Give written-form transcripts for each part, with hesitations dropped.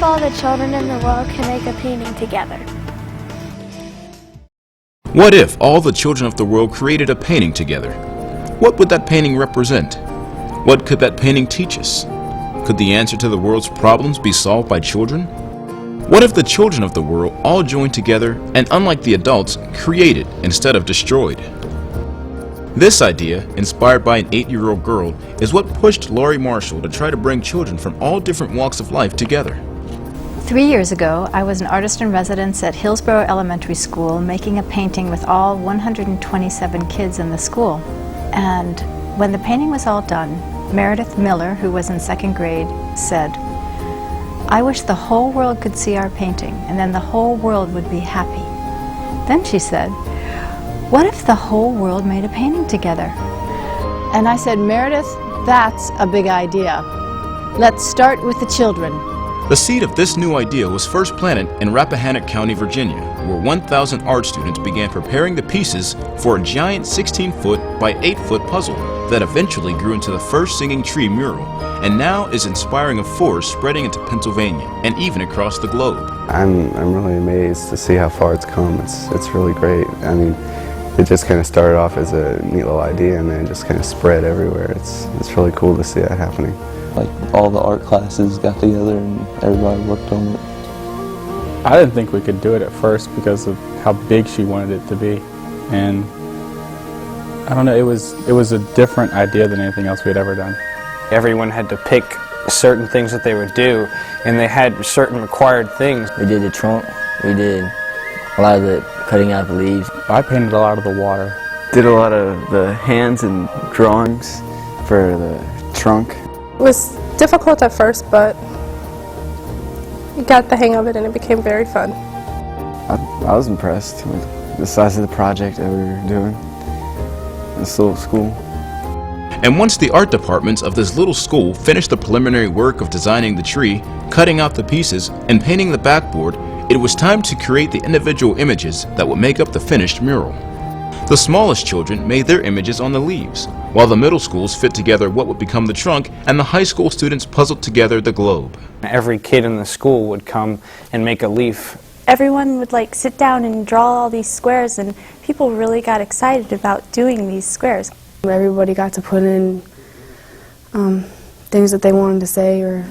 all the children in the world can make a painting together? What if all the children of the world created a painting together? What would that painting represent? What could that painting teach us? Could the answer to the world's problems be solved by children? What if the children of the world all joined together and, unlike the adults, created instead of destroyed? This idea, inspired by an 8-year-old girl, is what pushed Laurie Marshall to try to bring children from all different walks of life together. 3 years ago, I was an artist in residence at Hillsborough Elementary School making a painting with all 127 kids in the school. And when the painting was all done, Meredith Miller, who was in 2nd grade, said, "I wish the whole world could see our painting, and then the whole world would be happy." Then she said, "What if the whole world made a painting together?" And I said, "Meredith, that's a big idea. Let's start with the children." The seed of this new idea was first planted in Rappahannock County, Virginia, where 1,000 art students began preparing the pieces for a giant 16-foot by 8-foot puzzle that eventually grew into the first singing tree mural, and now is inspiring a forest spreading into Pennsylvania and even across the globe. I'm really amazed to see how far it's come. It's really great. I mean, it just kind of started off as a neat little idea and then just kind of spread everywhere. It's really cool to see that happening. Like all the art classes got together and everybody worked on it. I didn't think we could do it at first because of how big she wanted it to be, and I don't know, it was a different idea than anything else we had ever done. Everyone had to pick certain things that they would do, and they had certain required things. We did the trunk, we did a lot of the cutting out the leaves. I painted a lot of the water. Did a lot of the hands and drawings for the trunk. It was difficult at first, but we got the hang of it and it became very fun. I was impressed with the size of the project that we were doing in this little school. And once the art departments of this little school finished the preliminary work of designing the tree, cutting out the pieces, and painting the backboard, it was time to create the individual images that would make up the finished mural. The smallest children made their images on the leaves, while the middle schools fit together what would become the trunk, and the high school students puzzled together the globe. Every kid in the school would come and make a leaf. Everyone would sit down and draw all these squares, and people really got excited about doing these squares. Everybody got to put in things that they wanted to say, or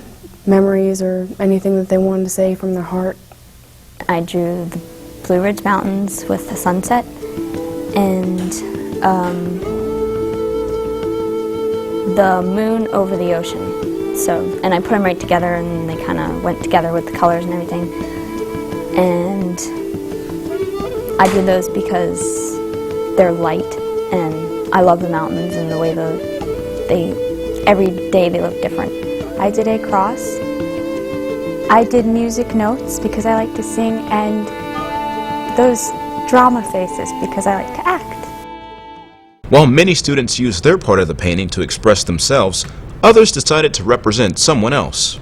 memories, or anything that they wanted to say from their heart. I drew the Blue Ridge Mountains with the sunset, and the moon over the ocean. And I put them right together, and they kind of went together with the colors and everything. And I do those because they're light, and I love the mountains and the way every day they look different. I did a cross. I did music notes because I like to sing, and those drama faces because I like to act. While many students used their part of the painting to express themselves, others decided to represent someone else.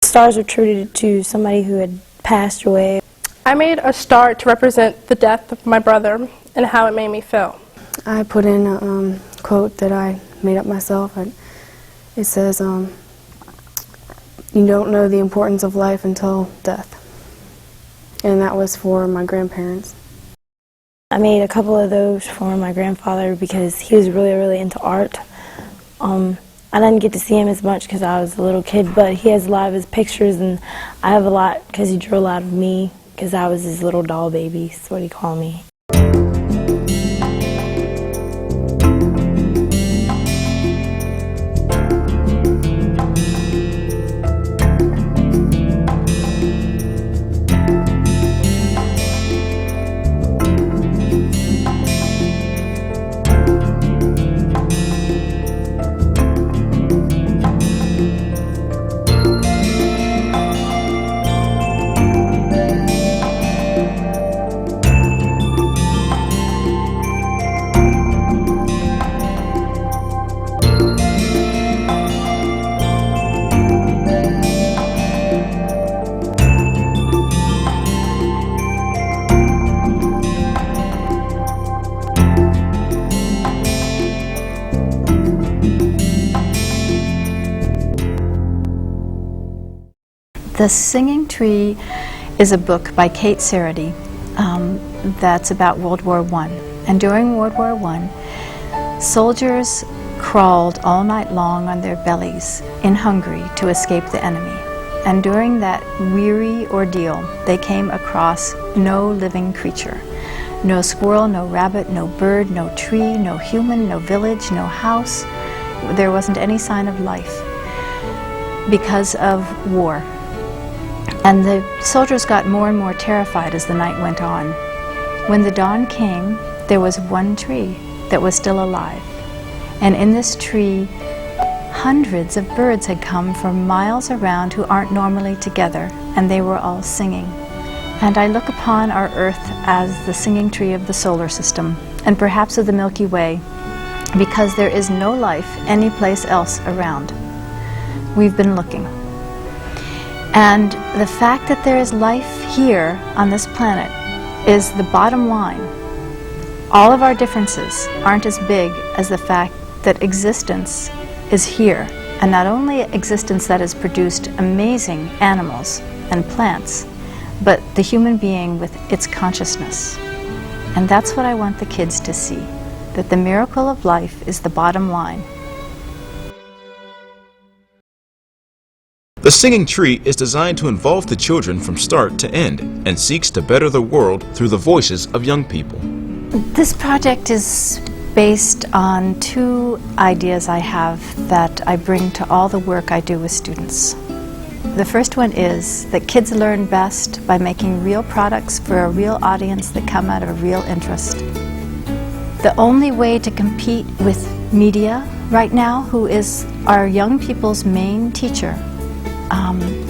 Stars are attributed to somebody who had passed away. I made a star to represent the death of my brother and how it made me feel. I put in a quote that I made up myself. It says, "You don't know the importance of life until death." And that was for my grandparents. I made a couple of those for my grandfather because he was really, really into art. I didn't get to see him as much because I was a little kid, but he has a lot of his pictures, and I have a lot because he drew a lot of me because I was his little doll baby, that's what he called me. The Singing Tree is a book by Kate Sarity that's about World War I. And during World War I, soldiers crawled all night long on their bellies in Hungary to escape the enemy. And during that weary ordeal, they came across no living creature. No squirrel, no rabbit, no bird, no tree, no human, no village, no house. There wasn't any sign of life because of war. And the soldiers got more and more terrified as the night went on. When the dawn came, there was one tree that was still alive. And in this tree, hundreds of birds had come from miles around who aren't normally together, and they were all singing. And I look upon our Earth as the singing tree of the solar system, and perhaps of the Milky Way, because there is no life anyplace else around. We've been looking. And the fact that there is life here on this planet is the bottom line. All of our differences aren't as big as the fact that existence is here, and not only existence that has produced amazing animals and plants, but the human being with its consciousness. And that's what I want the kids to see, that the miracle of life is the bottom line. The Singing Tree is designed to involve the children from start to end and seeks to better the world through the voices of young people. This project is based on two ideas I have that I bring to all the work I do with students. The first one is that kids learn best by making real products for a real audience that come out of a real interest. The only way to compete with media right now, who is our young people's main teacher,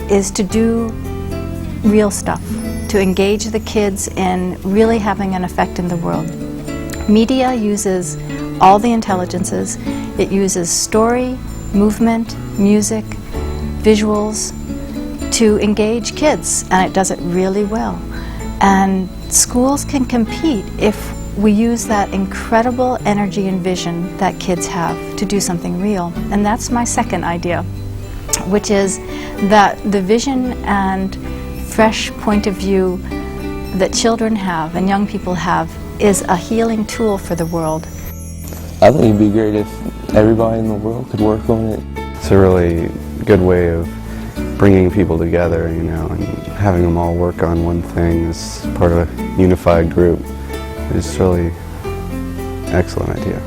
is to do real stuff, to engage the kids in really having an effect in the world. Media uses all the intelligences. It uses story, movement, music, visuals to engage kids, and it does it really well. And schools can compete if we use that incredible energy and vision that kids have to do something real. And that's my second idea, which is that the vision and fresh point of view that children have and young people have is a healing tool for the world. I think it'd be great if everybody in the world could work on it. It's a really good way of bringing people together, you know, and having them all work on one thing as part of a unified group is really an excellent idea.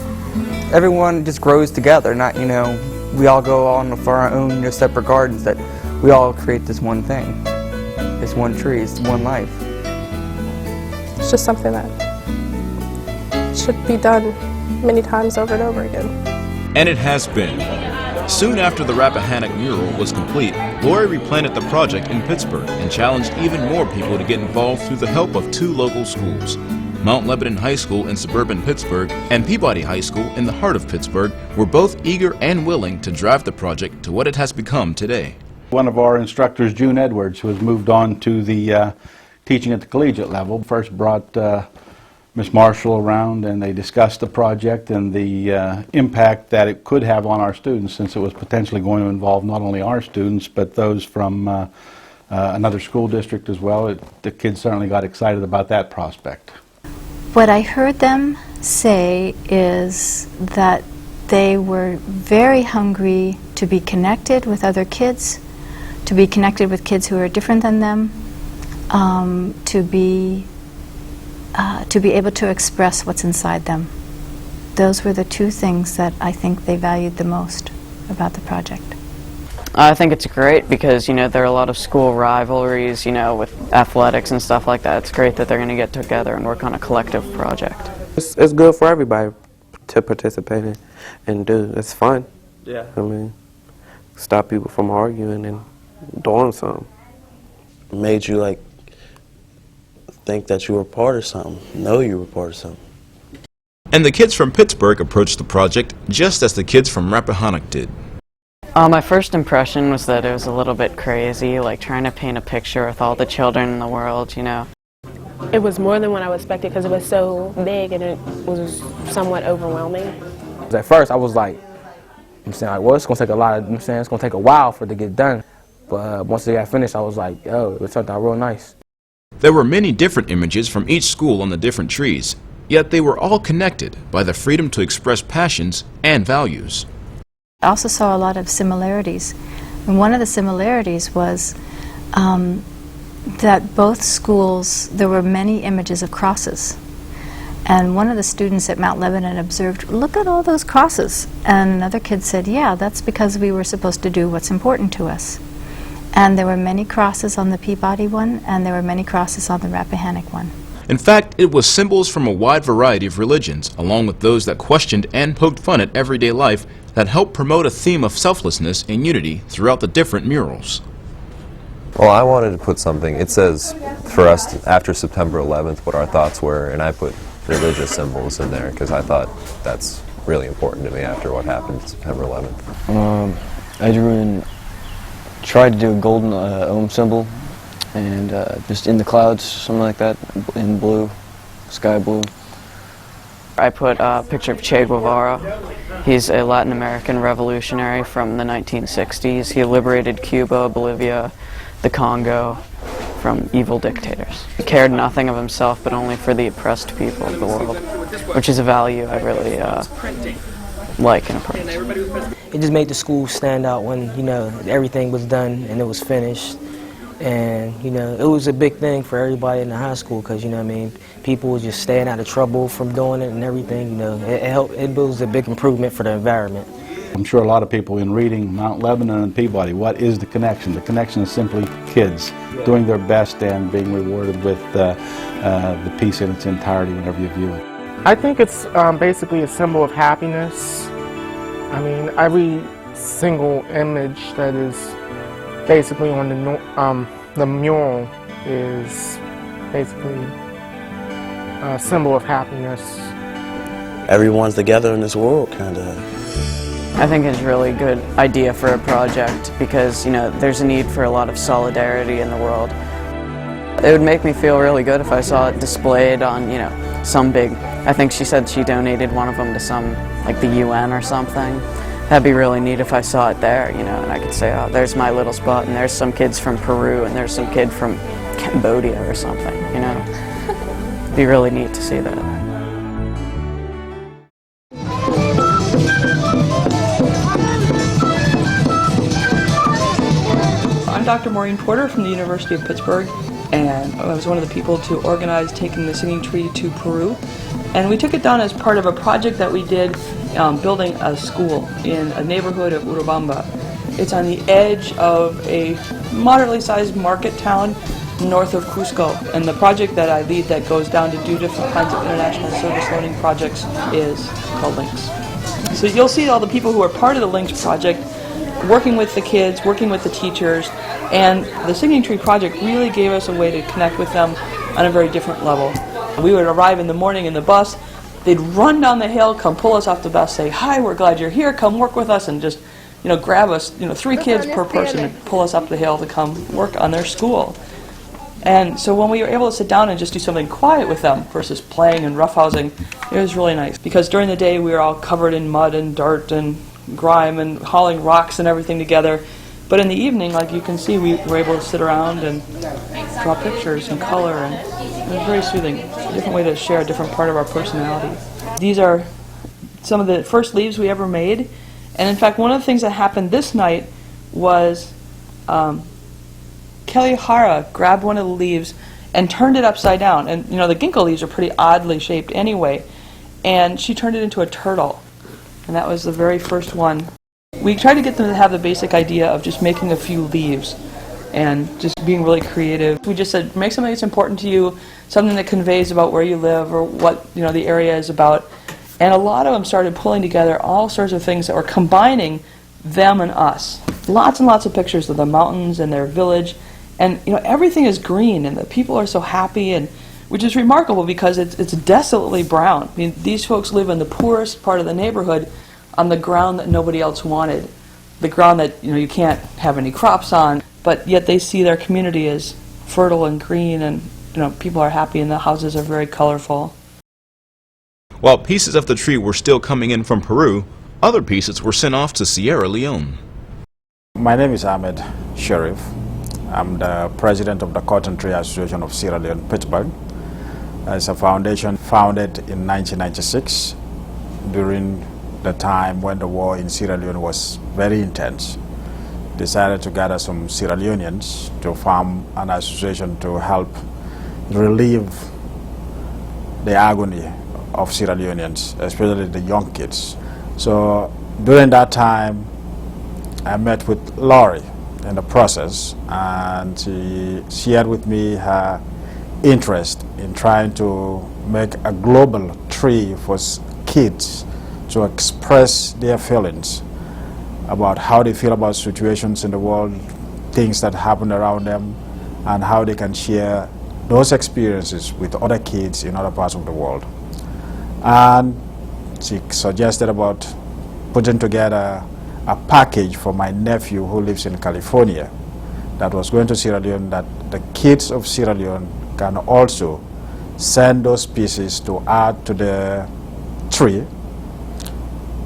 Everyone just grows together, not, you know, we all go on for our own, you know, separate gardens, that we all create this one thing, this one tree, it's one life. It's just something that should be done many times over and over again. And it has been. Soon after the Rappahannock mural was complete, Laurie replanted the project in Pittsburgh and challenged even more people to get involved through the help of two local schools. Mount Lebanon High School in suburban Pittsburgh and Peabody High School in the heart of Pittsburgh were both eager and willing to drive the project to what it has become today. One of our instructors, June Edwards, who has moved on to the teaching at the collegiate level, first brought Ms. Marshall around, and they discussed the project and the impact that it could have on our students, since it was potentially going to involve not only our students but those from another school district as well. The kids certainly got excited about that prospect. What I heard them say is that they were very hungry to be connected with other kids, to be connected with kids who are different than them, to be able to express what's inside them. Those were the two things that I think they valued the most about the project. I think it's great because, you know, there are a lot of school rivalries, you know, with athletics and stuff like that. It's great that they're going to get together and work on a collective project. It's good for everybody to participate in and do. It's fun. Yeah. I mean, stop people from arguing and doing something. Made you, like, think that you were part of something, know you were part of something. And the kids from Pittsburgh approached the project just as the kids from Rappahannock did. My first impression was that it was a little bit crazy, like trying to paint a picture with all the children in the world, you know. It was more than what I expected because it was so big and it was somewhat overwhelming. At first I was like, well, it's going to take a lot of, it's going to take a while for it to get done. But once they got finished, I was like, yo, it turned out real nice. There were many different images from each school on the different trees, yet they were all connected by the freedom to express passions and values. I also saw a lot of similarities. And one of the similarities was that both schools, there were many images of crosses. And one of the students at Mount Lebanon observed, look at all those crosses. And another kid said, yeah, that's because we were supposed to do what's important to us. And there were many crosses on the Peabody one, and there were many crosses on the Rappahannock one. In fact, it was symbols from a wide variety of religions, along with those that questioned and poked fun at everyday life, that helped promote a theme of selflessness and unity throughout the different murals. Well, I wanted to put something, it says for us after September 11th what our thoughts were, and I put religious symbols in there because I thought that's really important to me after what happened September 11th. I drew in, tried to do a golden ohm symbol, and just in the clouds, something like that, in blue, sky blue. I put a picture of Che Guevara. He's a Latin American revolutionary from the 1960s. He liberated Cuba, Bolivia, the Congo from evil dictators. He cared nothing of himself but only for the oppressed people of the world, which is a value I really like in a person. It just made the school stand out when, you know, everything was done and it was finished. And, you know, it was a big thing for everybody in the high school because, you know what I mean, people were just staying out of trouble from doing it and everything, you know. It was a big improvement for the environment. I'm sure a lot of people in reading Mount Lebanon and Peabody, what is the connection? The connection is simply kids doing their best and being rewarded with the piece in its entirety whenever you view it. I think it's basically a symbol of happiness. I mean, every single image that is basically on the mural is basically a symbol of happiness. Everyone's together in this world, kind of. I think it's a really good idea for a project because, you know, there's a need for a lot of solidarity in the world. It would make me feel really good if I saw it displayed on, you know, some big, I think she said she donated one of them to some, like the UN or something. That'd be really neat if I saw it there, you know, and I could say, oh, there's my little spot, and there's some kids from Peru, and there's some kid from Cambodia or something, you know. It'd be really neat to see that. I'm Dr. Maureen Porter from the University of Pittsburgh, and I was one of the people to organize taking the singing tree to Peru. And we took it down as part of a project that we did building a school in a neighborhood of Urabamba. It's on the edge of a moderately sized market town north of Cusco. And the project that I lead that goes down to do different kinds of international service learning projects is called LINKS. So you'll see all the people who are part of the LINKS project working with the kids, working with the teachers, and the Singing Tree Project really gave us a way to connect with them on a very different level. We would arrive in the morning in the bus, they'd run down the hill, come pull us off the bus, say, hi, we're glad you're here, come work with us, and just, you know, grab us, you know, 3 kids per person and pull us up the hill to come work on their school. And so when we were able to sit down and just do something quiet with them versus playing and roughhousing, it was really nice. Because during the day we were all covered in mud and dirt and grime and hauling rocks and everything together. But in the evening, like you can see, we were able to sit around and draw pictures and color, and it was very soothing. It's a different way to share a different part of our personality. These are some of the first leaves we ever made, and in fact one of the things that happened this night was Kelly Hara grabbed one of the leaves and turned it upside down, and you know the ginkgo leaves are pretty oddly shaped anyway, and she turned it into a turtle, and that was the very first one. We tried to get them to have the basic idea of just making a few leaves and just being really creative. We just said, make something that's important to you, something that conveys about where you live or what, you know, the area is about. And a lot of them started pulling together all sorts of things that were combining them and us. Lots and lots of pictures of the mountains and their village, and you know everything is green and the people are so happy, and which is remarkable because it's desolately brown. I mean, these folks live in the poorest part of the neighborhood on the ground that nobody else wanted, the ground that you can't have any crops on, but yet they see their community as fertile and green, and people are happy and the houses are very colorful. While pieces of the tree were still coming in from Peru, other pieces were sent off to Sierra Leone. My name is Ahmed Sheriff. I'm the president of the Cotton Tree Association of Sierra Leone, Pittsburgh. It's a foundation founded in 1996 during the time when the war in Sierra Leone was very intense. Decided to gather some Sierra Leoneans to form an association to help relieve the agony of Sierra Leoneans, especially the young kids. So during that time, I met with Laurie in the process, and she shared with me her interest in trying to make a global tree for kids to express their feelings about how they feel about situations in the world, things that happen around them, and how they can share those experiences with other kids in other parts of the world. And she suggested about putting together a package for my nephew who lives in California that was going to Sierra Leone, that the kids of Sierra Leone can also send those pieces to add to the tree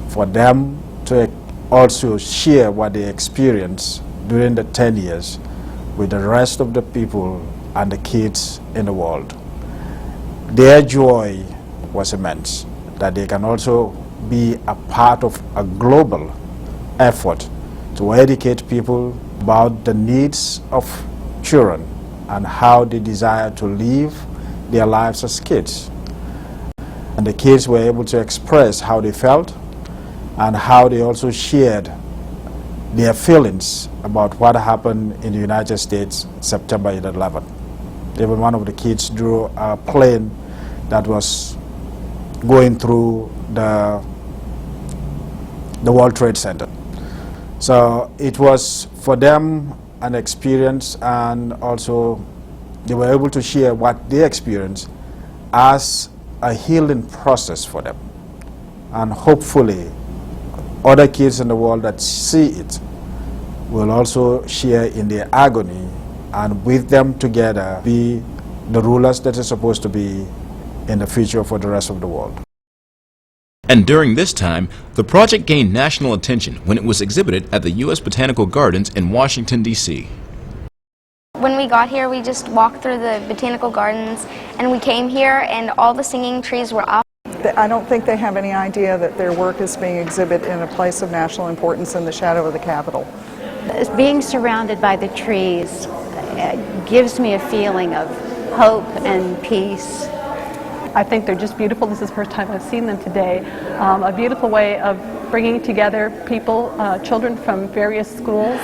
for them to also share what they experienced during the 10 years with the rest of the people and the kids in the world. Their joy was immense, that they can also be a part of a global effort to educate people about the needs of children and how they desire to live their lives as kids. And the kids were able to express how they felt and how they also shared their feelings about what happened in the United States September 11. Even one of the kids drew a plane that was going through the World Trade Center. So it was for them an experience, and also they were able to share what they experienced as a healing process for them. And hopefully other kids in the world that see it will also share in their agony, and with them together be the rulers that are supposed to be in the future for the rest of the world. And during this time, the project gained national attention when it was exhibited at the U.S. Botanical Gardens in Washington, D.C. When we got here, we just walked through the Botanical Gardens, and we came here and all the singing trees were up. I don't think they have any idea that their work is being exhibited in a place of national importance in the shadow of the Capitol. Being surrounded by the trees gives me a feeling of hope and peace. I think they're just beautiful. This is the first time I've seen them today. A beautiful way of bringing together people, children from various schools,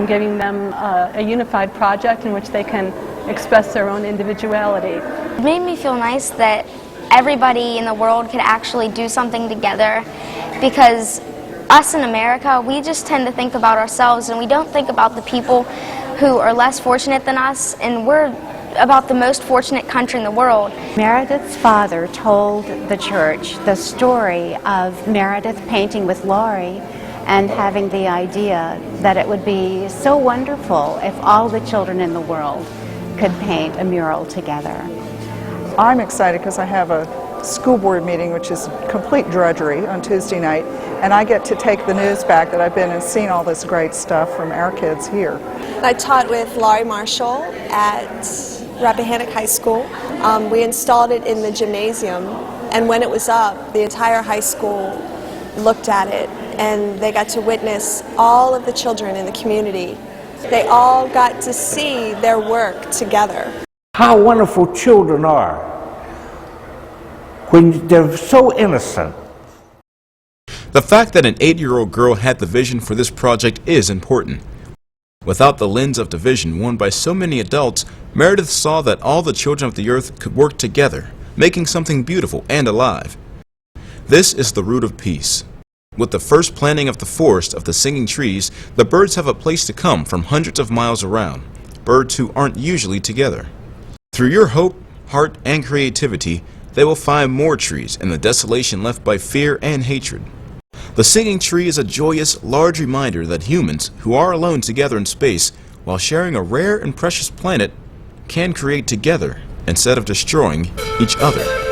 giving them a unified project in which they can express their own individuality. It made me feel nice that everybody in the world could actually do something together, because us in America, we just tend to think about ourselves and we don't think about the people who are less fortunate than us, and we're about the most fortunate country in the world. Meredith's father told the church the story of Meredith painting with Laurie and having the idea that it would be so wonderful if all the children in the world could paint a mural together. I'm excited because I have a school board meeting, which is complete drudgery, on Tuesday night, and I get to take the news back that I've been and seen all this great stuff from our kids here. I taught with Laurie Marshall at Rappahannock High School. We installed it in the gymnasium, and when it was up, the entire high school looked at it, and they got to witness all of the children in the community. They all got to see their work together. How wonderful children are when they're so innocent. The fact that an 8-year-old girl had the vision for this project is important. Without the lens of division worn by so many adults, Meredith saw that all the children of the earth could work together, making something beautiful and alive. This is the root of peace. With the first planting of the forest of the singing trees, the birds have a place to come from hundreds of miles around, birds who aren't usually together. Through your hope, heart, and creativity, they will find more trees in the desolation left by fear and hatred. The singing tree is a joyous, large reminder that humans, who are alone together in space, while sharing a rare and precious planet, can create together instead of destroying each other.